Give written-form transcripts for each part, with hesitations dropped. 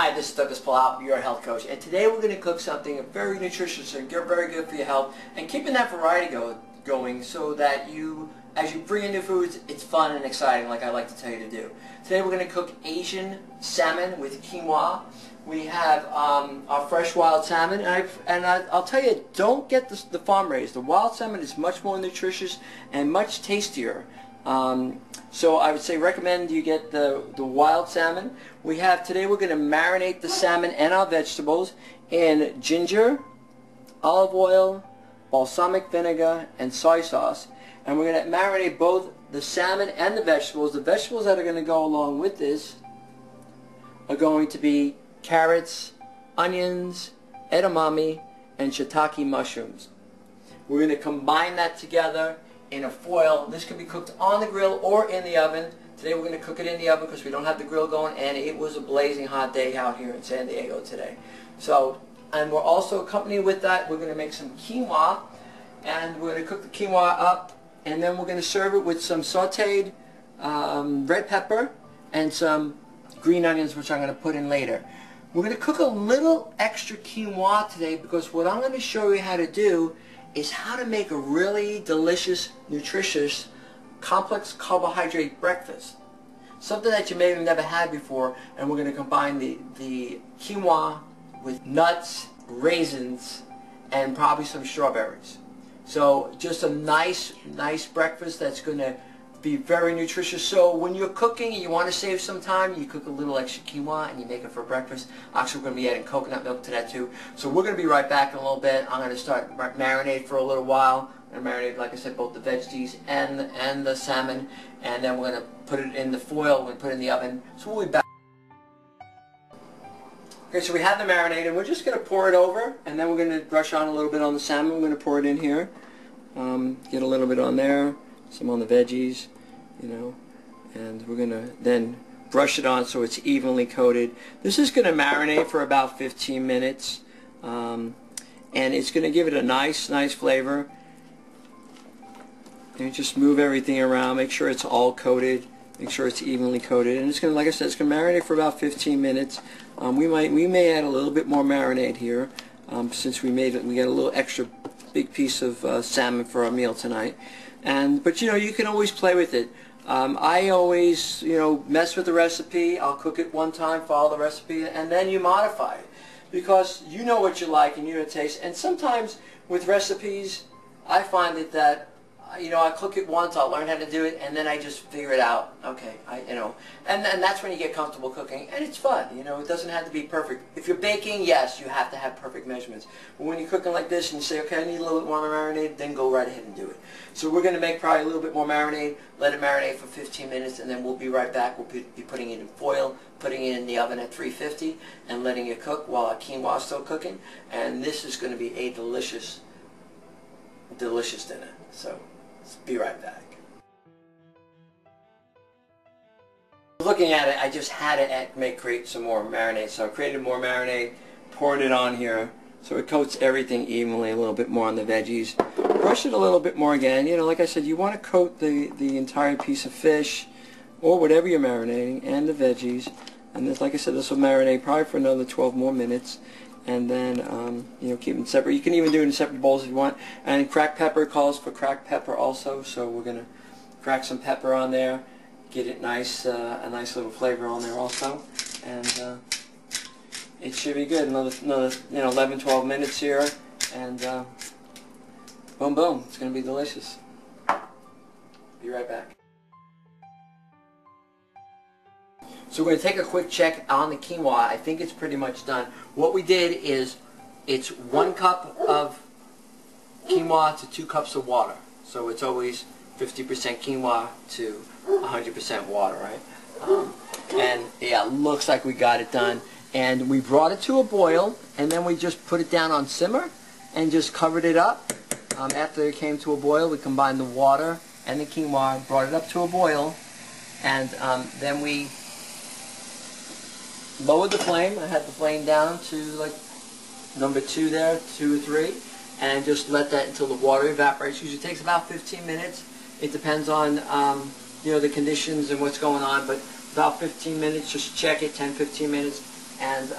Hi, this is Douglas Palau, your health coach, and today we're going to cook something very nutritious and very good for your health, and keeping that variety going so that as you bring in new foods, it's fun and exciting, like I like to tell you to do. Today we're going to cook Asian salmon with quinoa. We have our fresh wild salmon, and I'll tell you, don't get the farm raised. The wild salmon is much more nutritious and much tastier. So I would say recommend you get the wild salmon. Today we're going to marinate the salmon and our vegetables in ginger, olive oil, balsamic vinegar, and soy sauce. And we're going to marinate both the salmon and the vegetables. The vegetables that are going to go along with this are going to be carrots, onions, edamame, and shiitake mushrooms. We're going to combine that together in a foil. This can be cooked on the grill or in the oven. Today we're going to cook it in the oven because we don't have the grill going, and it was a blazing hot day out here in San Diego today. And we're also accompanied with that, we're going to make some quinoa, and we're going to cook the quinoa up, and then we're going to serve it with some sauteed red pepper and some green onions, which I'm going to put in later. We're going to cook a little extra quinoa today because what I'm going to show you how to do is how to make a really delicious, nutritious, complex carbohydrate breakfast. Something that you may have never had before, and we're going to combine the quinoa with nuts, raisins, and probably some strawberries. So just a nice breakfast that's going to be very nutritious. So when you're cooking and you want to save some time, you cook a little extra quinoa and you make it for breakfast. Actually, we're going to be adding coconut milk to that too. So we're going to be right back in a little bit. I'm going to start marinate for a little while. I'm going to marinate, like I said, both the veggies and the salmon, and then we're going to put it in the foil. We're going to put it in the oven. So we'll be back. Okay, so we have the marinade, and we're just going to pour it over, and then we're going to brush on a little bit on the salmon. We're going to pour it in here. Get a little bit on there, some on the veggies, and we're going to then brush it on so it's evenly coated. This is going to marinate for about 15 minutes, and it's going to give it a nice flavor. And just move everything around, make sure it's all coated, make sure it's evenly coated, and it's going to, like I said, it's going to marinate for about 15 minutes. We may add a little bit more marinade here, since we got a little extra big piece of salmon for our meal tonight. But you can always play with it. I always mess with the recipe. I'll cook it one time, follow the recipe, and then you modify it because you know what you like and you know what taste. And sometimes with recipes, I find that I cook it once, I'll learn how to do it, and then I just figure it out. Okay, and that's when you get comfortable cooking, and it's fun. It doesn't have to be perfect. If you're baking, yes, you have to have perfect measurements. But when you're cooking like this and you say, okay, I need a little bit more marinade, then go right ahead and do it. So we're going to make probably a little bit more marinade, let it marinate for 15 minutes, and then we'll be right back. We'll be putting it in foil, putting it in the oven at 350, and letting it cook while our quinoa is still cooking. And this is going to be a delicious dinner. So be right back. Looking at it, I just had to create some more marinade. So I created more marinade, poured it on here, so it coats everything evenly, a little bit more on the veggies. Brush it a little bit more again. Like I said, you want to coat the entire piece of fish, or whatever you're marinating, and the veggies. And this, like I said, this will marinate probably for another 12 more minutes. And then, keep them separate. You can even do it in separate bowls if you want. And cracked pepper calls for cracked pepper also. So we're going to crack some pepper on there, get it nice, a nice little flavor on there also. And it should be good. Another 11, 12 minutes here, and boom, boom. It's going to be delicious. Be right back. So we're going to take a quick check on the quinoa. I think it's pretty much done. What we did is, it's 1 cup of quinoa to 2 cups of water. So it's always 50% quinoa to 100% water, right? And yeah, looks like we got it done. And we brought it to a boil, and then we just put it down on simmer and just covered it up. After it came to a boil, we combined the water and the quinoa, brought it up to a boil, and then we lowered the flame. I had the flame down to like number 2 there, 2 or 3, and just let that until the water evaporates. Usually takes about 15 minutes. It depends on the conditions and what's going on, but about 15 minutes, just check it, 10-15 minutes, And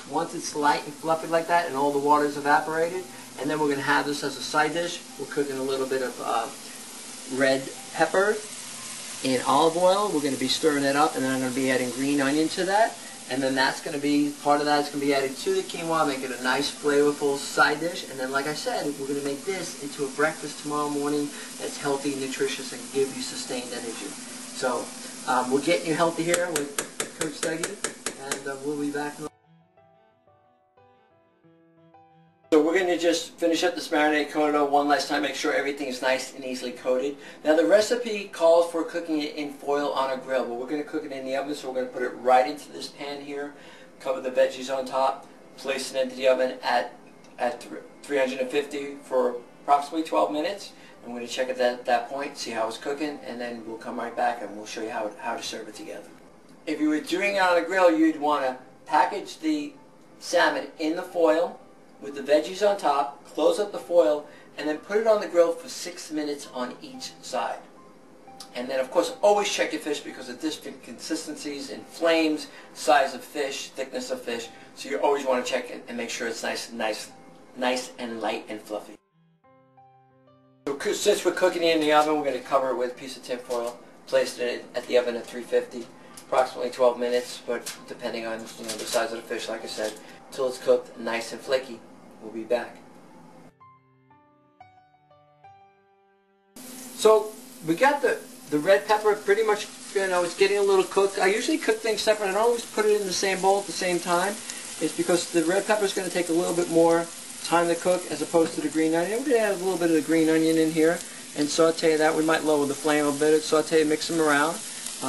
once it's light and fluffy like that and all the water is evaporated, and then we're going to have this as a side dish. We're cooking a little bit of red pepper in olive oil. We're going to be stirring it up, and then I'm going to be adding green onion to that. And then that's going to be, part of that is going to be added to the quinoa, make it a nice flavorful side dish. And then, like I said, we're going to make this into a breakfast tomorrow morning that's healthy, nutritious, and give you sustained energy. So we're getting you healthy here with Coach Dougie, and we'll be back in a So we're going to just finish up this marinade Quinoa one last time, make sure everything is nice and easily coated. Now the recipe calls for cooking it in foil on a grill, but we're going to cook it in the oven, so we're going to put it right into this pan here, cover the veggies on top, place it into the oven at 350 for approximately 12 minutes. I'm going to check it at that point, see how it's cooking, and then we'll come right back and we'll show you how to serve it together. If you were doing it on a grill, you'd want to package the salmon in the foil with the veggies on top, close up the foil, and then put it on the grill for 6 minutes on each side. And then, of course, always check your fish because of different consistencies in flames, size of fish, thickness of fish. So you always want to check it and make sure it's nice and light and fluffy. So since we're cooking it in the oven, we're going to cover it with a piece of tin foil, place it at the oven at 350, approximately 12 minutes, but depending on the size of the fish, like I said, until it's cooked nice and flaky. We'll be back. So we got the red pepper pretty much, it's getting a little cooked. I usually cook things separate. I don't always put it in the same bowl at the same time. It's because the red pepper is going to take a little bit more time to cook as opposed to the green onion. We're going to add a little bit of the green onion in here and saute that. We might lower the flame a bit, saute, mix them around.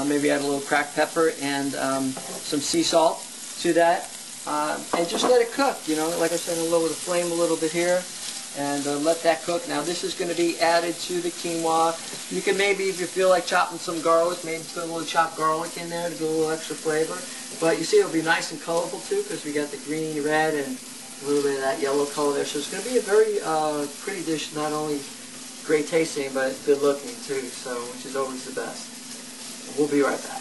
Maybe add a little cracked pepper and some sea salt to that. And just let it cook, like I said, I'll lower the flame a little bit here and let that cook. Now this is going to be added to the quinoa. You can maybe, if you feel like chopping some garlic, maybe put a little chopped garlic in there to give a little extra flavor. But you see it'll be nice and colorful too because we got the green, red, and a little bit of that yellow color there. So it's going to be a very pretty dish, not only great tasting but good looking too, so which is always the best. We'll be right back.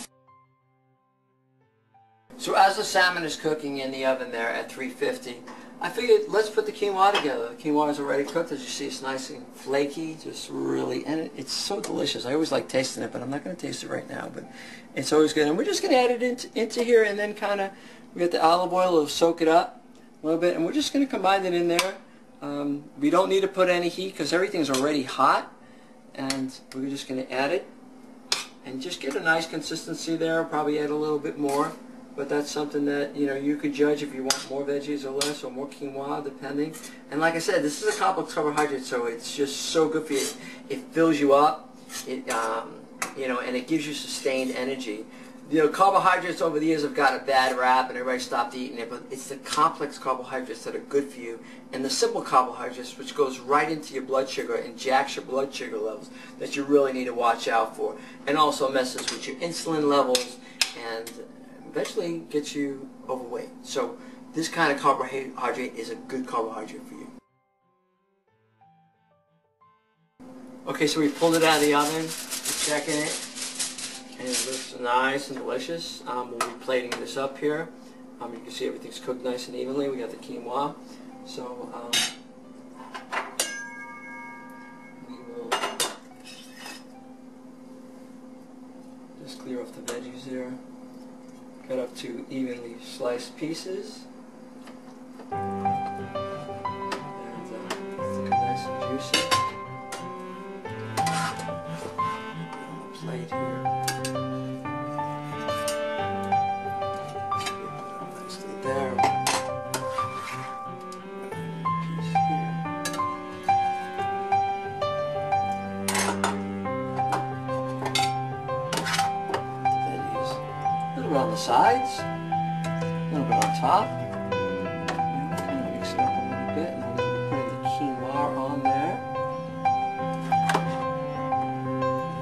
So as the salmon is cooking in the oven there at 350, I figured let's put the quinoa together. The quinoa is already cooked. As you see, it's nice and flaky, just really, and it's so delicious. I always like tasting it, but I'm not going to taste it right now, but it's always good. And we're just going to add it into here, and then kind of, we got the olive oil, it'll soak it up a little bit, and we're just going to combine it in there. We don't need to put any heat because everything's already hot, and we're just going to add it and just get a nice consistency there. Probably add a little bit more. But that's something that, you could judge if you want more veggies or less, or more quinoa, depending. And like I said, this is a complex carbohydrate, so it's just so good for you. It fills you up, and it gives you sustained energy. Carbohydrates over the years have got a bad rap, and everybody stopped eating it, but it's the complex carbohydrates that are good for you, and the simple carbohydrates, which goes right into your blood sugar and jacks your blood sugar levels, that you really need to watch out for, and also messes with your insulin levels, and eventually gets you overweight. So this kind of carbohydrate is a good carbohydrate for you. Okay, so we pulled it out of the oven, we're checking it, and it looks nice and delicious. We'll be plating this up here. You can see everything's cooked nice and evenly. We got the quinoa. So we will just clear off the veggies there. Cut up to evenly sliced pieces. And nice and juicy. Plate here. Nicely there. Piece here. On the sides, a little bit on top, and we'll kind of mix it up a little bit, and we're going to be putting the quinoa on there,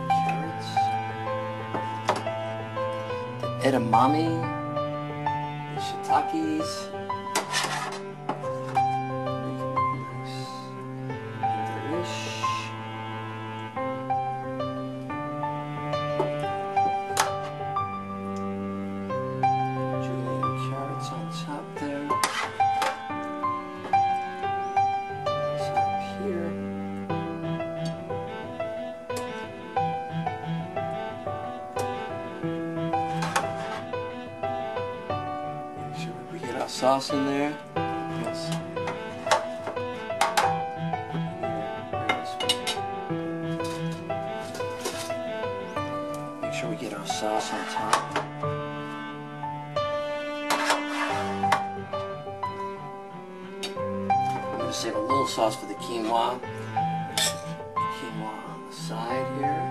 carrots, the edamame, the shiitakes, sauce in there. Yes. Make sure we get our sauce on top. I'm going to save a little sauce for the quinoa. Quinoa on the side here.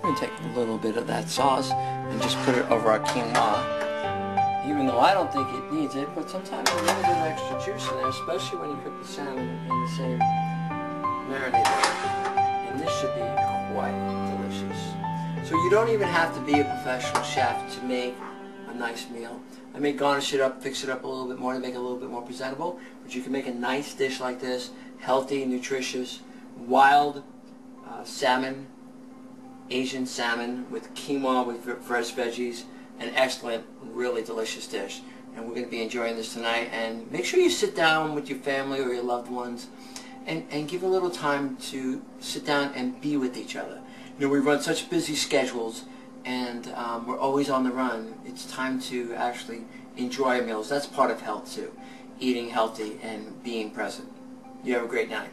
I'm going to take a little bit of that sauce and just put it over our quinoa. Even though I don't think it needs it, but sometimes a little bit of extra juice in there, especially when you cook the salmon in the same marinade. And this should be quite delicious. So you don't even have to be a professional chef to make a nice meal. I may garnish it up, fix it up a little bit more to make it a little bit more presentable, but you can make a nice dish like this, healthy, nutritious, wild salmon, Asian salmon with quinoa with fresh veggies, an excellent, really delicious dish. And we're going to be enjoying this tonight. And make sure you sit down with your family or your loved ones and give a little time to sit down and be with each other. You know, we run such busy schedules and we're always on the run. It's time to actually enjoy our meals. That's part of health too, eating healthy and being present. You have a great night.